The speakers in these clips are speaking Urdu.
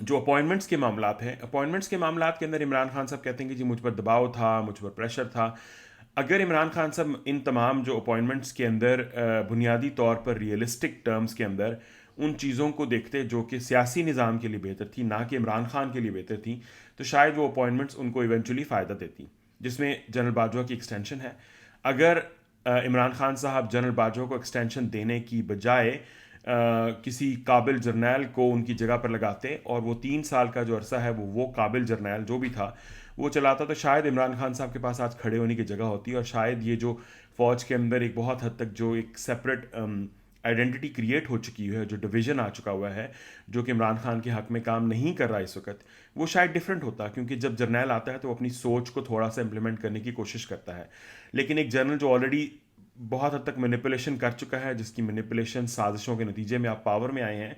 جو اپوائنٹمنٹس کے معاملات ہیں، اپوائنٹمنٹس کے معاملات کے اندر عمران خان صاحب کہتے ہیں کہ جی مجھ پر دباؤ تھا، مجھ پر پریشر تھا. اگر عمران خان صاحب ان تمام جو اپوائنٹمنٹس کے اندر بنیادی طور پر ریئلسٹک ٹرمز کے اندر ان چیزوں کو دیکھتے جو کہ سیاسی نظام کے لیے بہتر تھی، نہ کہ عمران خان کے لیے بہتر تھیں، تو شاید وہ اپوائنٹمنٹس ان کو ایونچولی فائدہ دیتی، جس میں جنرل باجوہ کی ایکسٹینشن ہے. اگر عمران خان صاحب جنرل باجوہ کو ایکسٹینشن دینے کی بجائے کسی قابل جرنیل کو ان کی جگہ پر لگاتے اور وہ 3 سال کا جو عرصہ ہے وہ قابل جرنیل جو بھی تھا وہ چلاتا، تو شاید عمران خان صاحب کے پاس آج کھڑے ہونے کی جگہ ہوتی، اور شاید یہ جو فوج کے اندر ایک بہت حد تک جو ایک سیپریٹ آئیڈینٹی کریٹ ہو چکی ہے، جو ڈویژن آ چکا ہوا ہے جو کہ عمران خان کے حق میں کام نہیں کر رہا اس وقت، وہ شاید ڈفرینٹ ہوتا. کیونکہ جب جرنیل آتا ہے تو وہ اپنی سوچ کو تھوڑا سا امپلیمنٹ کرنے کی کوشش کرتا ہے، لیکن ایک جرنل جو آلریڈی بہت حد تک مینیپولیشن کر چکا ہے، جس کی مینیپولیشن سازشوں کے نتیجے میں آپ پاور میں آئے ہیں،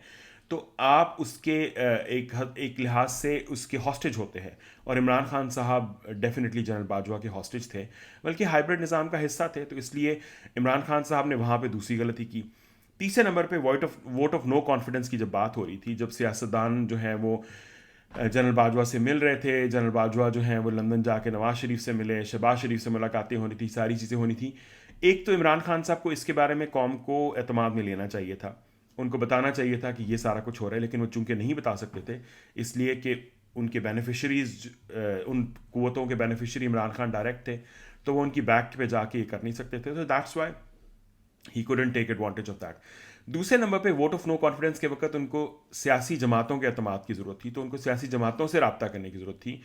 تو آپ اس کے ایک لحاظ سے اس کے ہاسٹیج ہوتے ہیں. اور عمران خان صاحب ڈیفینیٹلی جنرل باجوہ کے ہاسٹیج تھے، بلکہ ہائبرڈ نظام کا حصہ تھے، تو اس لیے عمران خان صاحب نے وہاں پہ دوسری غلطی کی. تیسرے نمبر پہ ووٹ آف نو کانفیڈنس کی جب بات ہو رہی تھی، جب سیاستدان جو ہیں وہ جنرل باجوہ سے مل رہے تھے، جنرل باجوہ جو ہیں وہ لندن جا کے نواز شریف سے ملے، شہباز شریف سے ملاقاتیں ہونی تھی، ساری چیزیں ہونی تھی. ایک تو عمران خان صاحب کو اس کے بارے میں قوم کو اعتماد میں لینا چاہیے تھا، ان کو بتانا چاہیے تھا کہ یہ سارا کچھ ہو رہا ہے، لیکن وہ چونکہ نہیں بتا سکتے تھے اس لیے کہ ان کے بینیفیشریز، ان قوتوں کے بینیفیشری عمران خان ڈائریکٹ تھے، تو وہ ان کی بیک پہ جا کے یہ کر نہیں سکتے تھے، تو that's why he couldn't take advantage of that. دوسرے نمبر پہ ووٹ آف نو کانفیڈنس کے وقت ان کو سیاسی جماعتوں کے اعتماد کی ضرورت تھی، تو ان کو سیاسی جماعتوں سے رابطہ کرنے کی ضرورت تھی.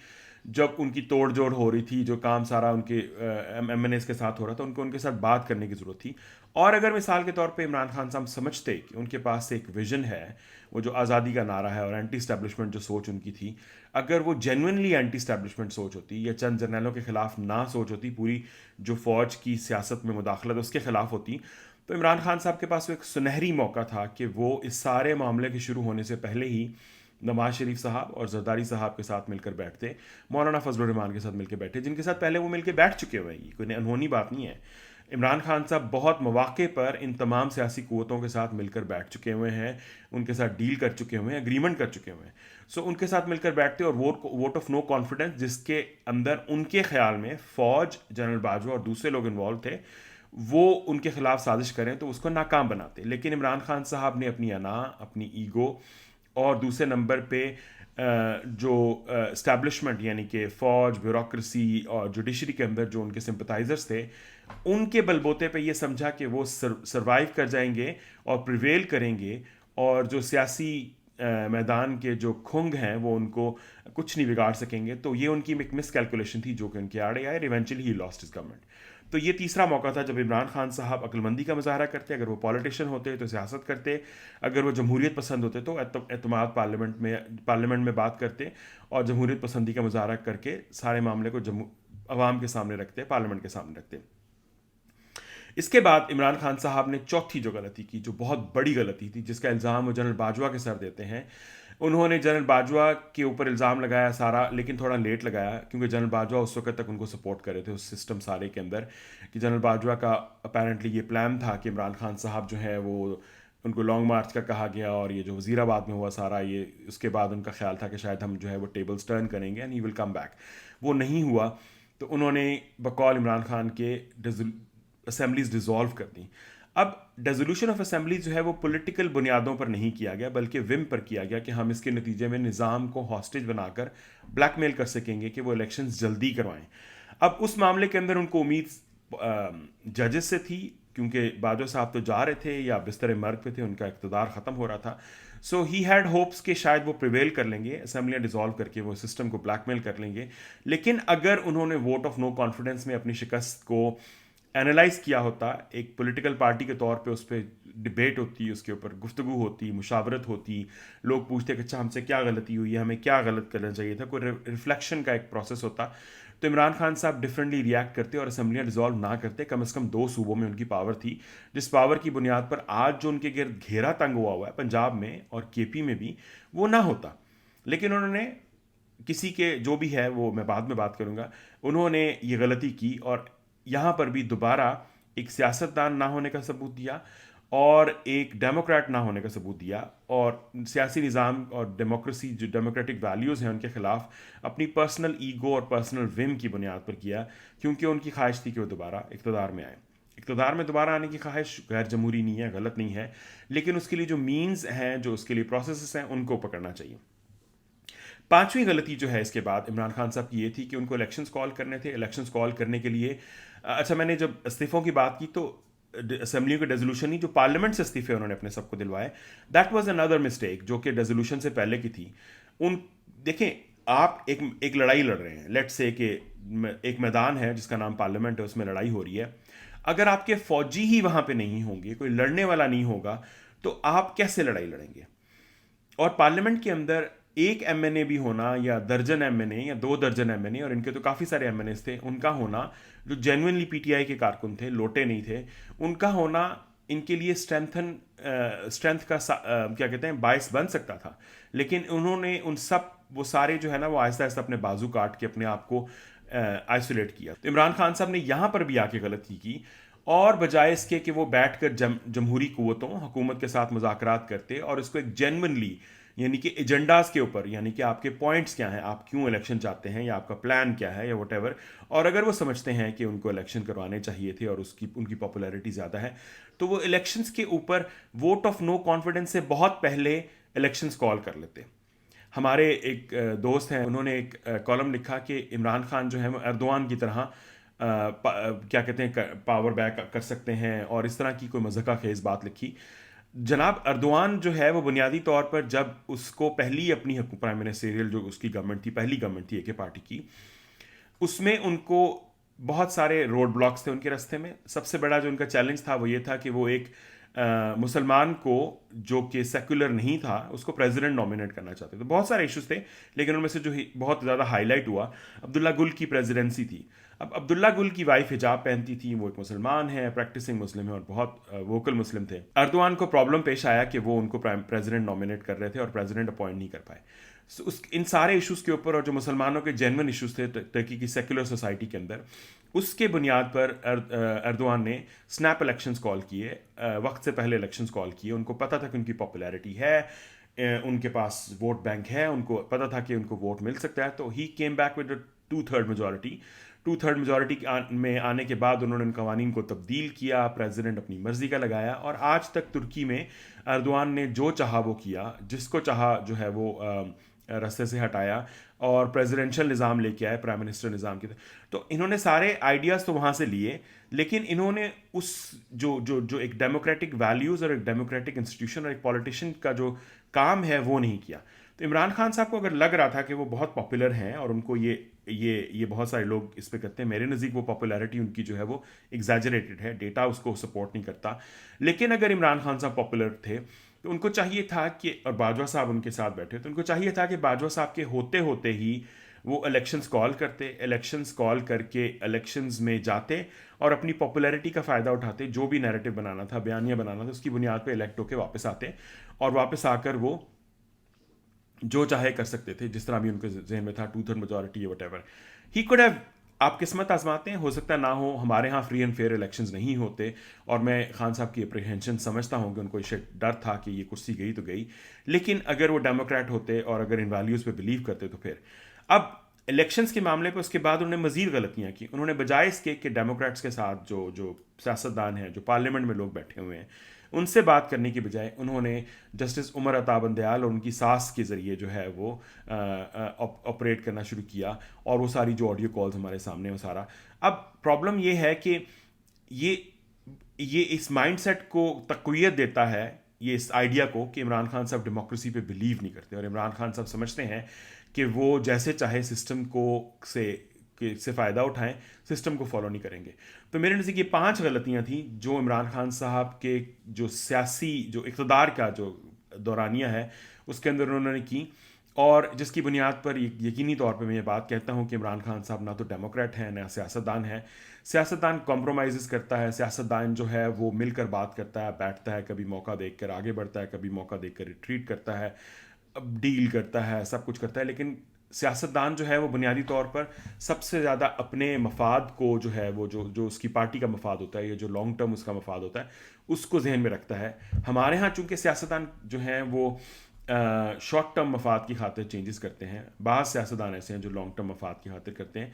جب ان کی توڑ جوڑ ہو رہی تھی، جو کام سارا ان کے ایم این ایز کے ساتھ ہو رہا تھا، ان کو ان کے ساتھ بات کرنے کی ضرورت تھی. اور اگر مثال کے طور پہ عمران خان صاحب سمجھتے کہ ان کے پاس سے ایک ویژن ہے، وہ جو آزادی کا نعرہ ہے اور اینٹی اسٹیبلشمنٹ جو سوچ ان کی تھی، اگر وہ جینوئنلی اینٹی اسٹیبلشمنٹ سوچ ہوتی یا چند جرنیلوں کے خلاف نہ سوچ ہوتی، پوری جو فوج کی سیاست میں مداخلت اس کے خلاف ہوتی، تو عمران خان صاحب کے پاس وہ ایک سنہری موقع تھا کہ وہ اس سارے معاملے کے شروع ہونے سے پہلے ہی نواز شریف صاحب اور زرداری صاحب کے ساتھ مل کر بیٹھتے، مولانا فضل الرحمان کے ساتھ مل کے بیٹھے، جن کے ساتھ پہلے وہ مل کے بیٹھ چکے ہوئے ہیں، یہ کوئی انہونی بات نہیں ہے. عمران خان صاحب بہت مواقع پر ان تمام سیاسی قوتوں کے ساتھ مل کر بیٹھ چکے ہوئے ہیں، ان کے ساتھ ڈیل کر چکے ہوئے ہیں، اگریمنٹ کر چکے ہوئے ہیں. سو ان کے ساتھ مل کر بیٹھتے، اور ووٹ آف نو کانفیڈنس جس کے اندر ان کے خیال میں فوج، جنرل باجوہ اور دوسرے لوگ انوالو تھے، وہ ان کے خلاف سازش کریں تو اس کو ناکام بناتے. لیکن عمران خان صاحب نے اپنی انا، اپنی ایگو، اور دوسرے نمبر پہ جو اسٹیبلشمنٹ یعنی کہ فوج، بیوروکریسی اور جوڈیشری کے اندر جو ان کے سمپتائزرز تھے، ان کے بل بوتے پہ یہ سمجھا کہ وہ سروائیو کر جائیں گے اور پریویل کریں گے، اور جو سیاسی میدان کے جو کھنگ ہیں وہ ان کو کچھ نہیں بگاڑ سکیں گے. تو یہ ان کی ایک مس کیلکولیشن تھی جو کہ ان کے آڑے آئے، ایونچولی ہی لاسٹ ہز گورنمنٹ. تو یہ تیسرا موقع تھا جب عمران خان صاحب عقل مندی کا مظاہرہ کرتے، اگر وہ پولیٹیشین ہوتے تو سیاست کرتے، اگر وہ جمہوریت پسند ہوتے تو اعتماد پارلیمنٹ میں بات کرتے اور جمہوریت پسندی کا مظاہرہ کر کے سارے معاملے کو عوام کے سامنے رکھتے، پارلیمنٹ کے سامنے رکھتے. اس کے بعد عمران خان صاحب نے چوتھی جو غلطی کی، جو بہت بڑی غلطی تھی، جس کا الزام وہ جنرل باجوہ کے سر دیتے ہیں. انہوں نے جنرل باجوہ کے اوپر الزام لگایا سارا، لیکن تھوڑا لیٹ لگایا، کیونکہ جنرل باجوہ اس وقت تک ان کو سپورٹ کر رہے تھے اس سسٹم سارے کے اندر، کہ جنرل باجوہ کا اپیرنٹلی یہ پلان تھا کہ عمران خان صاحب جو ہے وہ ان کو لانگ مارچ کا کہا گیا، اور یہ جو وزیر آباد میں ہوا سارا، یہ اس کے بعد ان کا خیال تھا کہ شاید ہم جو ہے وہ ٹیبلز ٹرن کریں گے and he will come back. وہ نہیں ہوا، تو انہوں نے بقول عمران خان کے اسمبلیز ڈیزالو کر دیں. اب ڈیزولوشن آف اسمبلیز جو ہے وہ پولیٹیکل بنیادوں پر نہیں کیا گیا، بلکہ وم پر کیا گیا کہ ہم اس کے نتیجے میں نظام کو ہاسٹیج بنا کر بلیک میل کر سکیں گے کہ وہ الیکشنز جلدی کروائیں. اب اس معاملے کے اندر ان کو امید ججز سے تھی، کیونکہ باجوہ صاحب تو جا رہے تھے یا بستر مرگ پہ تھے، ان کا اقتدار ختم ہو رہا تھا. سو ہی ہیڈ ہوپس کہ شاید وہ پریویل کر لیں گے، اسمبلیاں ڈیزالو کر کے وہ سسٹم کو بلیک میل کر لیں گے. لیکن اگر انہوں نے ووٹ آف نو کانفیڈنس میں اپنی شکست کو اینالائز کیا ہوتا، ایک پولیٹیکل پارٹی کے طور پہ اس پہ ڈبیٹ ہوتی، اس کے اوپر گفتگو ہوتی، مشاورت ہوتی، لوگ پوچھتے کہ اچھا ہم سے کیا غلطی ہوئی ہے، ہمیں کیا غلط کرنا چاہیے تھا، کوئی ریفلیکشن کا ایک پروسیس ہوتا، تو عمران خان صاحب ڈفرینٹلی ریئیکٹ کرتے اور اسمبلیاں ڈیزالو نہ کرتے. کم از کم 2 صوبوں میں ان کی پاور تھی، جس پاور کی بنیاد پر آج جو ان کے گرد گھیرا تنگ ہوا ہے پنجاب میں اور کے پی میں بھی، وہ نہ ہوتا. لیکن انہوں نے کسی کے جو بھی ہے وہ میں بعد میں بات کروں گا، انہوں نے یہ غلطی کی اور یہاں پر بھی دوبارہ ایک سیاستدان نہ ہونے کا ثبوت دیا، اور ایک ڈیموکریٹ نہ ہونے کا ثبوت دیا، اور سیاسی نظام اور ڈیموکریسی جو ڈیموکریٹک ویلیوز ہیں ان کے خلاف اپنی پرسنل ایگو اور پرسنل وم کی بنیاد پر کیا، کیونکہ ان کی خواہش تھی کہ وہ دوبارہ اقتدار میں آئے۔ اقتدار میں دوبارہ آنے کی خواہش غیر جمہوری نہیں ہے، غلط نہیں ہے، لیکن اس کے لیے جو مینز ہیں، جو اس کے لیے پروسیسز ہیں، ان کو پکڑنا چاہیے۔ پانچویں غلطی جو ہے اس کے بعد عمران خان صاحب کی یہ تھی کہ ان کو الیکشنز کال کرنے تھے۔ الیکشنز کال کرنے کے لیے اچھا، میں نے جب استعفوں کی بات کی تو اسمبلیوں کے ریزولوشن نہیں، جو پارلیمنٹ سے استعفے انہوں نے اپنے سب کو دلوائے، دیٹ واز اندر مسٹیک جو کہ ریزولوشن سے پہلے کی تھی۔ ان دیکھیں، آپ ایک لڑائی لڑ رہے ہیں، لیٹ سے کہ ایک میدان ہے جس کا نام پارلیمنٹ ہے، اس میں لڑائی ہو رہی ہے۔ اگر آپ کے فوجی ہی وہاں پہ نہیں ہوں گے، کوئی لڑنے والا نہیں ہوگا، تو آپ کیسے لڑائی لڑیں گے؟ اور پارلیمنٹ کے اندر ایک ایم این اے بھی ہونا، یا درجن ایم این اے یا 2 درجن ایم این اے، اور ان کے تو کافی سارے ایم این ایز تھے، ان کا ہونا جو جینوئنلی پی ٹی آئی کے کارکن تھے، لوٹے نہیں تھے، ان کا ہونا ان کے لیے اسٹرینتھ کا کیا کہتے ہیں باعث بن سکتا تھا۔ لیکن انہوں نے ان سب وہ سارے جو ہے نا وہ آہستہ آہستہ اپنے بازو کاٹ کے اپنے آپ کو آئسولیٹ کیا۔ تو عمران خان صاحب نے یہاں پر بھی آ کے غلطی کی، اور بجائے اس کے کہ وہ بیٹھ کر جمہوری قوتوں حکومت کے ساتھ مذاکرات کرتے اور اس کو ایک جینونلی، یعنی کہ ایجنڈاز کے اوپر، یعنی کہ آپ کے پوائنٹس کیا ہیں، آپ کیوں الیکشن چاہتے ہیں، یا آپ کا پلان کیا ہے، یا وٹ ایور، اور اگر وہ سمجھتے ہیں کہ ان کو الیکشن کروانے چاہیے تھے اور ان کی پاپولیرٹی زیادہ ہے، تو وہ الیکشنز کے اوپر ووٹ آف نو کانفیڈنس سے بہت پہلے الیکشنز کال کر لیتے۔ ہمارے ایک دوست ہیں، انہوں نے ایک کالم لکھا کہ عمران خان جو ہے وہ ایردوان کی طرح کیا کہتے ہیں پاور بیک کر سکتے ہیں، اور اس طرح کی کوئی مضحکہ خیز بات لکھی۔ جناب اردوان جو ہے وہ بنیادی طور پر جب اس کو پہلی اپنی پرائم منسٹریل جو اس کی گورنمنٹ تھی، پہلی گورنمنٹ تھی اے پارٹی کی، اس میں ان کو بہت سارے روڈ بلاکس تھے ان کے راستے میں۔ سب سے بڑا جو ان کا چیلنج تھا وہ یہ تھا کہ وہ ایک مسلمان کو جو کہ سیکولر نہیں تھا اس کو پریزیڈنٹ نامینیٹ کرنا چاہتے تھے۔ بہت سارے ایشوز تھے، لیکن ان میں سے جو بہت زیادہ ہائی لائٹ ہوا عبداللہ گل کی پریزیڈنسی تھی۔ اب عبداللہ گل کی وائف حجاب پہنتی تھی، وہ ایک مسلمان ہے، پریکٹسنگ مسلم ہے، اور بہت ووکل مسلم تھے۔ اردوان کو پرابلم پیش آیا کہ وہ ان کو پریزیڈنٹ نامینیٹ کر رہے تھے اور پریزیڈنٹ اپوائنٹ نہیں کر پائے۔ ان سارے ایشوز کے اوپر، اور جو مسلمانوں کے جینون ایشوز تھے ترکی کی سیکولر سوسائٹی کے اندر، اس کے بنیاد پر اردوان نے سنیپ الیکشنز کال کیے، وقت سے پہلے الیکشنز کال کیے۔ ان کو پتہ تھا کہ ان کی پاپولیرٹی ہے، ان کے پاس ووٹ بینک ہے، ان کو پتہ تھا کہ ان کو ووٹ مل سکتا ہے، تو he came back with 2/3 majority. 2/3 majority میں آنے کے بعد انہوں نے ان قوانین کو تبدیل کیا، پریزیڈنٹ اپنی مرضی کا لگایا، اور آج تک ترکی میں اردوان نے جو چاہا وہ کیا، جس کو چاہا جو ہے وہ رستے سے ہٹایا، اور پریزیڈنشل نظام لے کے آئے، پرائم منسٹر نظام کی طرح۔ تو انہوں نے سارے آئیڈیاز تو وہاں سے لیے، لیکن انہوں نے اس جو ایک ڈیموکریٹک ویلیوز اور ایک ڈیموکریٹک انسٹیٹیوشن اور ایک پولیٹیشین کا جو کام ہے وہ نہیں کیا۔ تو عمران خان صاحب کو اگر لگ رہا تھا کہ وہ بہت پاپولر ہیں اور ان کو یہ بہت سارے لوگ اس پہ کرتے ہیں، میرے نزدیک وہ پاپولیرٹی ان کی جو ہے وہ ایگزیجریٹڈ ہے، ڈیٹا اس کو سپورٹ نہیں کرتا۔ لیکن اگر عمران خان صاحب پاپولر تھے تو ان کو چاہیے تھا کہ، اور باجوہ صاحب ان کے ساتھ بیٹھے، تو ان کو چاہیے تھا کہ باجوہ صاحب کے ہوتے ہوتے ہی وہ الیکشنز کال کرتے، الیکشنز کال کر کے الیکشنز میں جاتے اور اپنی پاپولیرٹی کا فائدہ اٹھاتے، جو بھی نیریٹو بنانا تھا، بیانیہ بنانا تھا، اس کی بنیاد پہ الیکٹ ہو کے واپس آتے، اور واپس آ کر وہ جو چاہے کر سکتے تھے، جس طرح بھی ان کے ذہن میں تھا، 2/3 majority what ever he could have. آپ قسمت آزماتے ہیں، ہو سکتا نہ ہو، ہمارے ہاں فری اینڈ فیئر الیکشنز نہیں ہوتے، اور میں خان صاحب کی اپریہینشن سمجھتا ہوں کہ ان کو ڈر تھا کہ یہ کرسی گئی تو گئی، لیکن اگر وہ ڈیموکریٹ ہوتے اور اگر ان ویلیوز پہ بلیو کرتے تو پھر۔ اب الیکشنز کے معاملے پہ اس کے بعد انہوں نے مزید غلطیاں کی۔ انہوں نے بجائے اس کے کہ ڈیموکریٹس کے ساتھ جو سیاستدان ہیں، جو پارلیمنٹ میں لوگ بیٹھے ہوئے ہیں، ان سے بات کرنے کی بجائے انہوں نے جسٹس عمر عطا بندیال اور ان کی ساس کے ذریعے جو ہے وہ آپریٹ کرنا شروع کیا، اور وہ ساری جو آڈیو کالز ہمارے سامنے وہ سارا۔ اب پرابلم یہ ہے کہ یہ اس مائنڈ سیٹ کو تقویت دیتا ہے، یہ اس آئیڈیا کو کہ عمران خان صاحب ڈیموکریسی پہ بلیو نہیں کرتے، اور عمران خان صاحب سمجھتے ہیں کہ وہ جیسے چاہے سسٹم سے فائدہ اٹھائیں، سسٹم کو فالو نہیں کریں گے۔ تو میرے نزدیک یہ 5 غلطیاں تھیں جو عمران خان صاحب کے جو سیاسی جو اقتدار کا جو دورانیہ ہے اس کے اندر انہوں نے کی، اور جس کی بنیاد پر یقینی طور پہ میں یہ بات کہتا ہوں کہ عمران خان صاحب نہ تو ڈیموکریٹ ہیں نہ سیاستدان ہیں۔ سیاستدان کمپرومائزز کرتا ہے، سیاستدان جو ہے وہ مل کر بات کرتا ہے، بیٹھتا ہے، کبھی موقع دیکھ کر آگے بڑھتا ہے، کبھی موقع دیکھ کر ریٹریٹ کرتا ہے، ڈیل کرتا ہے، سب کچھ کرتا ہے، لیکن سیاستدان جو ہے وہ بنیادی طور پر سب سے زیادہ اپنے مفاد کو جو ہے وہ جو اس کی پارٹی کا مفاد ہوتا ہے یا جو لانگ ٹرم اس کا مفاد ہوتا ہے اس کو ذہن میں رکھتا ہے. ہمارے ہاں چونکہ سیاستدان جو ہیں وہ شارٹ ٹرم مفاد کی خاطر چینجز کرتے ہیں. بعض سیاستدان ایسے ہیں جو لانگ ٹرم مفاد کی خاطر کرتے ہیں.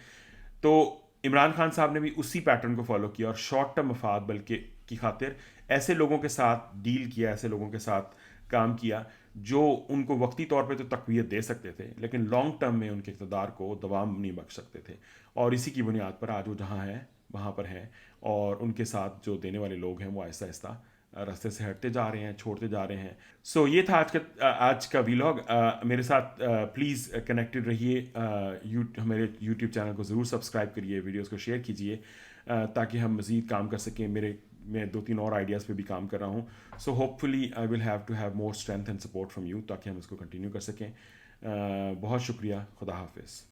تو عمران خان صاحب نے بھی اسی پیٹرن کو فالو کیا اور شارٹ ٹرم مفاد بلکہ کی خاطر ایسے لوگوں کے ساتھ ڈیل کیا, ایسے لوگوں کے ساتھ کام کیا جو ان کو وقتی طور پہ تو تقویت دے سکتے تھے لیکن لانگ ٹرم میں ان کے اقتدار کو دوام نہیں بخش سکتے تھے. اور اسی کی بنیاد پر آج وہ جہاں ہیں وہاں پر ہیں, اور ان کے ساتھ جو دینے والے لوگ ہیں وہ آہستہ آہستہ راستے سے ہٹتے جا رہے ہیں, چھوڑتے جا رہے ہیں. سو یہ تھا آج کا ویلاگ. میرے ساتھ پلیز کنیکٹڈ رہیے. ہمارے یوٹیوب چینل کو ضرور سبسکرائب کریے, ویڈیوز کو شیئر کیجیے تاکہ ہم مزید کام کر سکیں. میں 2-3 اور آئیڈیاز پہ بھی کام کر رہا ہوں. So hopefully I will have to have more strength and support from you تاکہ ہم اس کو کنٹینیو کر سکیں. بہت شکریہ. خدا حافظ.